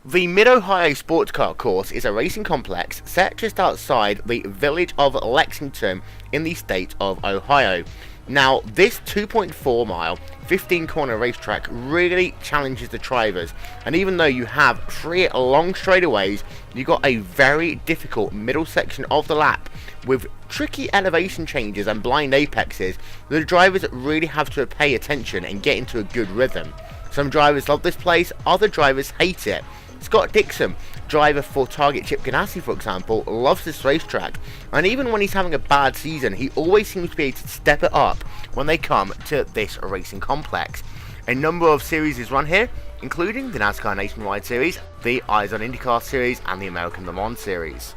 The Mid-Ohio Sports Car Course is a racing complex set just outside the village of Lexington in the state of Ohio. Now, this 2.4 mile, 15 corner racetrack really challenges the drivers, and even though you have 3 long straightaways, you've got a very difficult middle section of the lap with tricky elevation changes and blind apexes. The drivers really have to pay attention and get into a good rhythm. Some drivers love this place, other drivers hate it. Scott Dixon, driver for Target Chip Ganassi for example, loves this racetrack, and even when he's having a bad season, he always seems to be able to step it up when they come to this racing complex. A number of series is run here, including the NASCAR Nationwide Series, the Eyes on IndyCar Series, and the American Le Mans Series.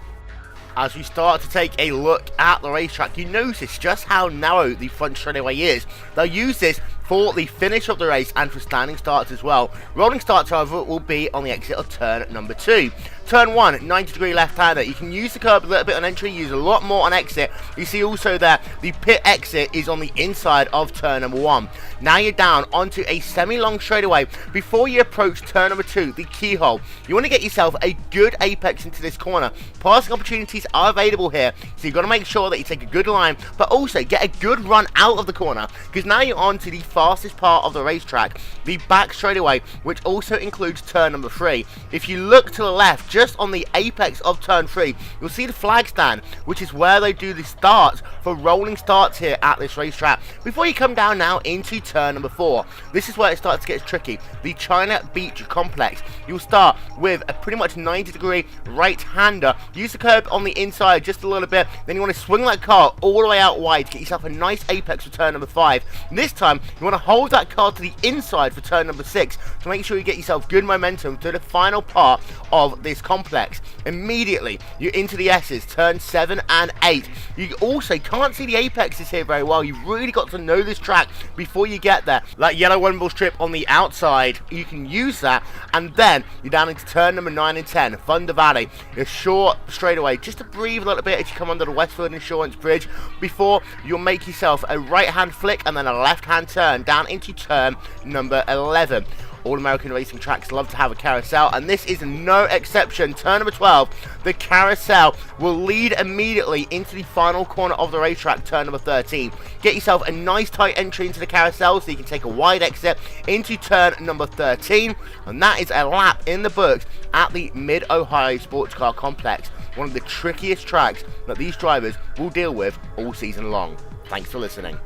As you start to take a look at the racetrack, you notice just how narrow the front straightaway is. They'll use this for the finish of the race and for standing starts as well. Rolling starts, however, will be on the exit of turn number 2. Turn 1, 90-degree left-hander. You can use the curb a little bit on entry, use a lot more on exit. You see also there, the pit exit is on the inside of turn number 1. Now you're down onto a semi-long straightaway. Before you approach turn number 2, the keyhole, you want to get yourself a good apex into this corner. Passing opportunities are available here, so you've got to make sure that you take a good line, but also get a good run out of the corner, because now you're on to the fastest part of the racetrack, the back straightaway, which also includes turn number 3. If you look to the left, just on the apex of turn 3, you'll see the flag stand, which is where they do the starts for rolling starts here at this racetrack. Before you come down now into turn number 4, this is where it starts to get tricky. The China Beach Complex. You'll start with a pretty much 90-degree right-hander. Use the curb on the inside just a little bit, then you want to swing that car all the way out wide to get yourself a nice apex for turn number 5. And this time, you want to hold that car to the inside for turn number 6 to make sure you get yourself good momentum to the final part of this complex. Immediately, you're into the S's, turn 7 and 8. You also can't see the apexes here very well. You've really got to know this track before you get there. That yellow wimble strip on the outside, you can use that, and then you're down into turn number 9 and 10, Thunder Valley. A short straightaway, just to breathe a little bit as you come under the Westfield Insurance Bridge before you'll make yourself a right-hand flick and then a left-hand turn down into turn number 11. All American racing tracks love to have a carousel, and this is no exception. Turn number 12, the carousel will lead immediately into the final corner of the racetrack, turn number 13. Get yourself a nice tight entry into the carousel so you can take a wide exit into turn number 13, and that is a lap in the books at the Mid-Ohio Sports Car Complex, one of the trickiest tracks that these drivers will deal with all season long. Thanks for listening.